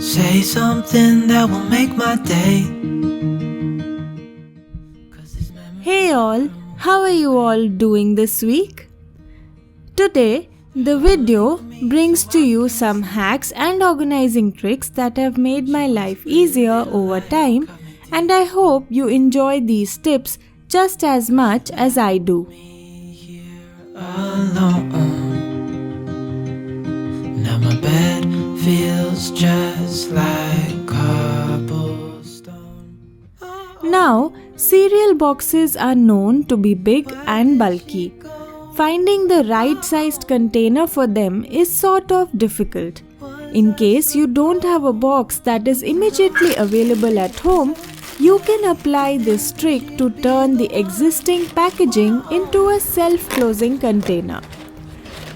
Say something that will make my day. Hey all, how are you all doing this week? Today, the video brings to you some hacks and organizing tricks that have made my life easier over time, and I hope you enjoy these tips just as much as I do. Now my bed feels just like cobblestone. Now, cereal boxes are known to be big and bulky. Finding the right sized container for them is sort of difficult. In case you don't have a box that is immediately available at home, you can apply this trick to turn the existing packaging into a self-closing container.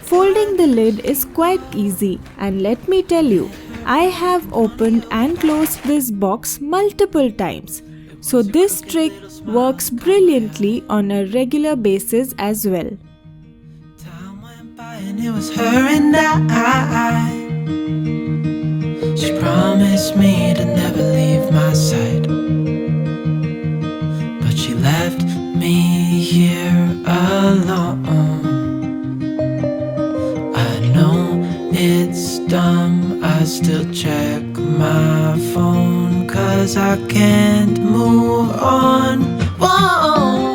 Folding the lid is quite easy, and let me tell you, I have opened and closed this box multiple times. So this trick works brilliantly on a regular basis as well. Time went by and it was her and I. She promised me to never leave my side, but she left me here alone. I know it's dumb, I still check my phone, 'cause I can't move on. Whoa.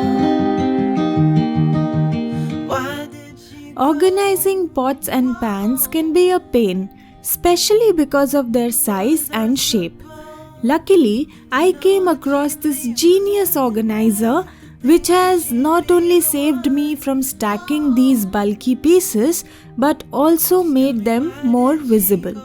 Organizing pots and pans can be a pain, especially because of their size and shape. Luckily, I came across this genius organizer which has not only saved me from stacking these bulky pieces but also made them more visible.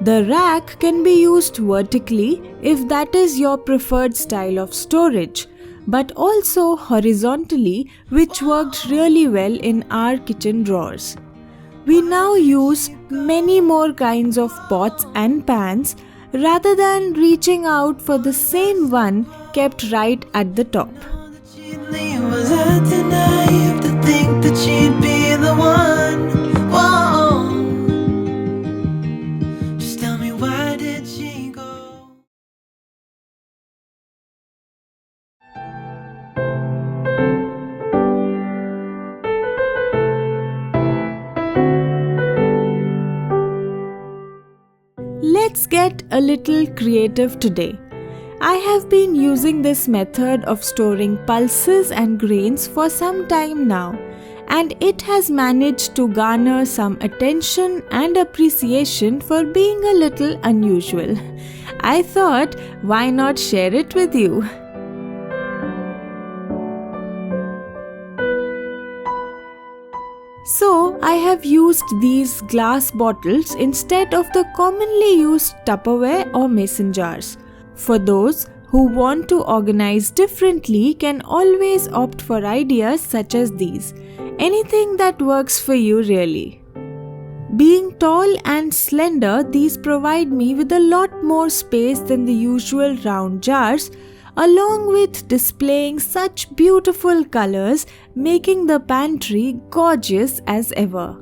The rack can be used vertically if that is your preferred style of storage, but also horizontally, which worked really well in our kitchen drawers. We now use many more kinds of pots and pans rather than reaching out for the same one kept right at the top. Was I too naive to think that she'd be the one? Whoa. Just tell me, why did she go? Let's get a little creative today. I have been using this method of storing pulses and grains for some time now, and it has managed to garner some attention and appreciation for being a little unusual. I thought, why not share it with you? So, I have used these glass bottles instead of the commonly used Tupperware or mason jars. For those who want to organize differently can always opt for ideas such as these. Anything that works for you really. Being tall and slender, these provide me with a lot more space than the usual round jars, along with displaying such beautiful colors, making the pantry gorgeous as ever.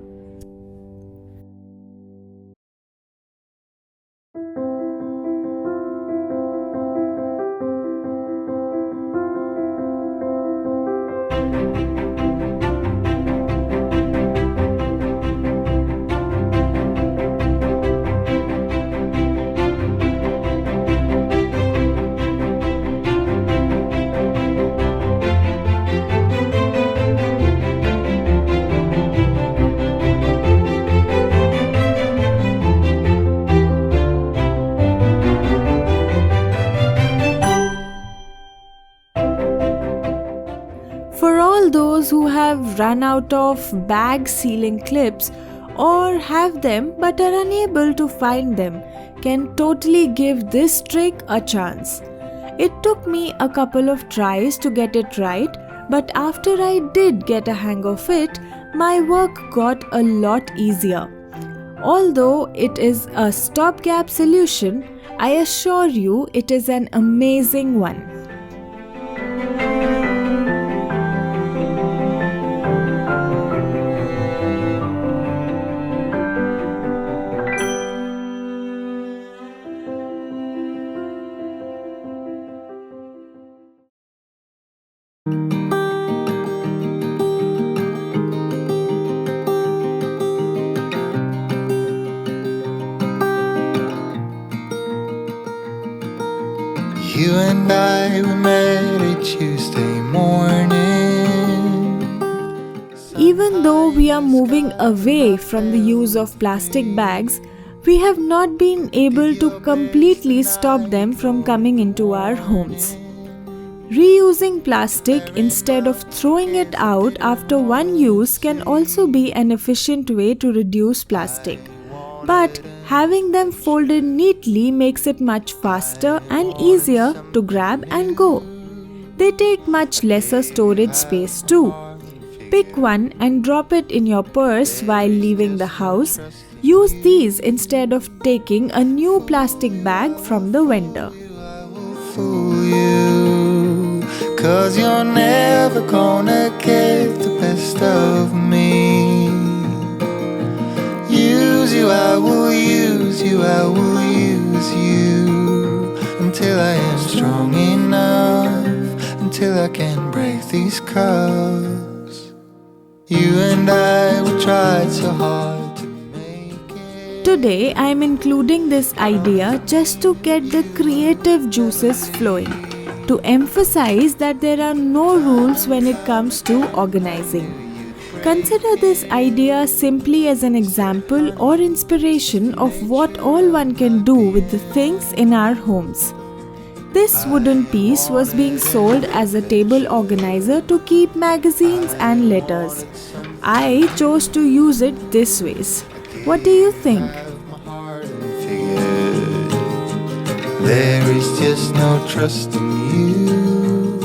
For all those who have run out of bag sealing clips or have them but are unable to find them, can totally give this trick a chance. It took me a couple of tries to get it right, but after I did get a hang of it, my work got a lot easier. Although it is a stopgap solution, I assure you it is an amazing one. You and I, we met a Tuesday morning. Even though we are moving away from the use of plastic bags, we have not been able to completely stop them from coming into our homes. Reusing plastic instead of throwing it out after one use can also be an efficient way to reduce plastic. But having them folded neatly makes it much faster and easier to grab and go. They take much lesser storage space too. Pick one and drop it in your purse while leaving the house. Use these instead of taking a new plastic bag from the vendor. Fool you, 'cause you're never gonna get the best of me. Use you, I will use you, I will use you until I am strong enough, until I can break these cuffs. You and I, we tried so hard to make it. Today I am including this idea just to get the creative juices flowing, to emphasize that there are no rules when it comes to organizing. Consider this idea simply as an example or inspiration of what all one can do with the things in our homes. This wooden piece was being sold as a table organizer to keep magazines and letters. I chose to use it this ways. What do you think? There is just no trust in you.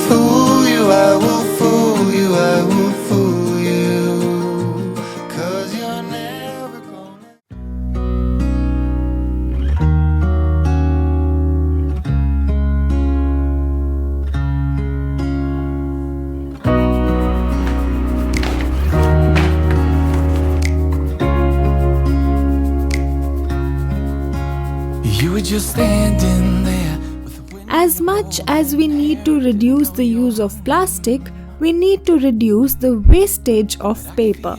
Fool you, I will fool you, I will fool you, 'cause you're never gonna. You were just standing there with the wind. As much as we need to reduce the use of plastic, we need to reduce the wastage of paper.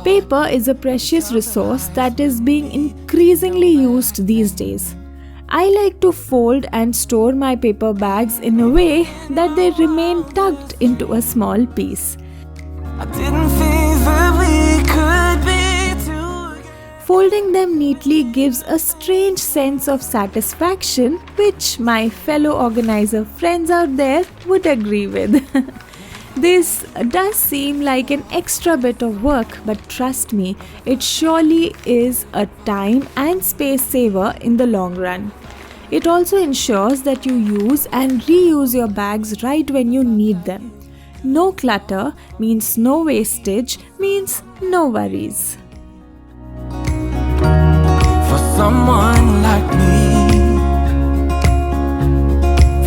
Paper is a precious resource that is being increasingly used these days. I like to fold and store my paper bags in a way that they remain tucked into a small piece. I didn't think that we could be together. Folding them neatly gives a strange sense of satisfaction, which my fellow organizer friends out there would agree with. This does seem like an extra bit of work, but trust me, it surely is a time and space saver in the long run. It also ensures that you use and reuse your bags right when you need them. No clutter means no wastage, means no worries. For someone like me,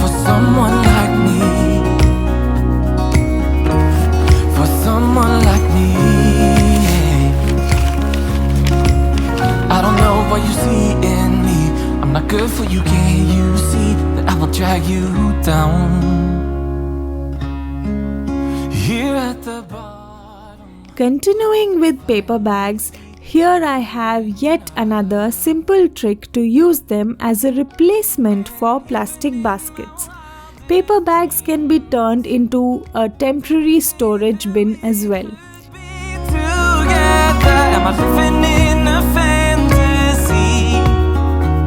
for someone like me, for someone like me. I don't know what you see in me. I'm not good for you, can't you see that I will drag you down? Here at the bottom. Continuing with paper bags, here I have yet another simple trick to use them as a replacement for plastic baskets. Paper bags can be turned into a temporary storage bin as well. Together, am I living in a fantasy?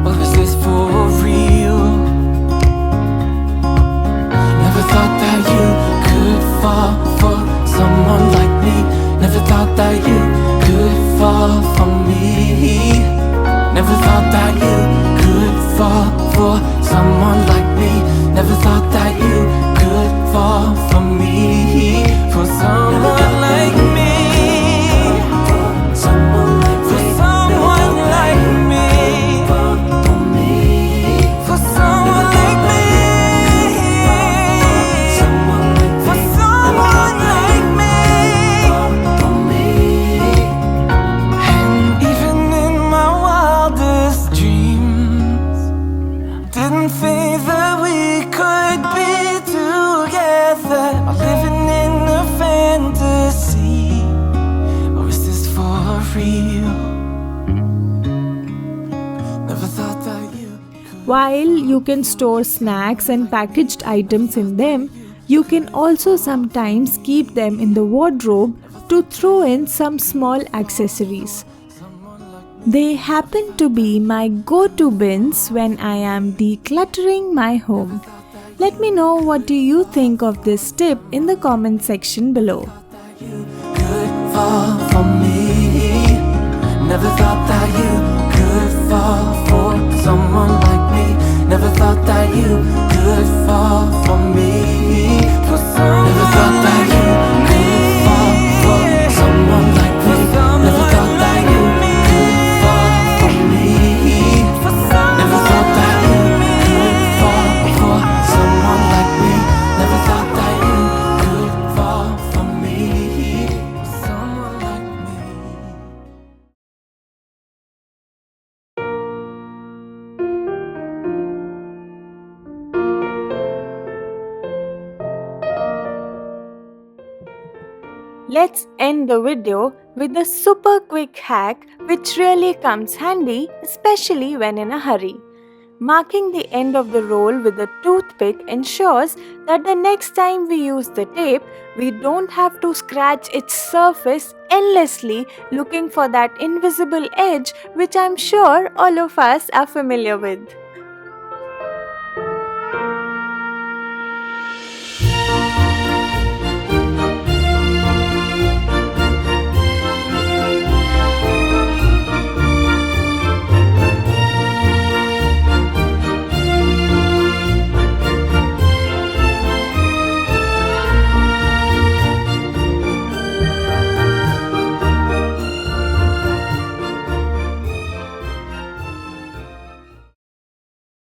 Or is this for real? Never thought that you could fall for someone like me. Never thought that you could fall for me. Never thought that you could fall for someone like me. Never thought that you could fall for me. For someone like me. Someone like While you can store snacks and packaged items in them, you can also sometimes keep them in the wardrobe to throw in some small accessories. They happen to be my go-to bins when I am decluttering my home. Let me know what do you think of this tip in the comment section below. Could fall for me. Never thought that you could fall for someone like me. Never thought that you could fall for me. Never thought that you could fall for someone like me. Never thought that you could fall for me. Never thought that you could fall for someone like me. Never thought that you could fall for me. Someone like me. Let's end the video with a super quick hack which really comes handy, especially when in a hurry. Marking the end of the roll with a toothpick ensures that the next time we use the tape, we don't have to scratch its surface endlessly looking for that invisible edge which I'm sure all of us are familiar with.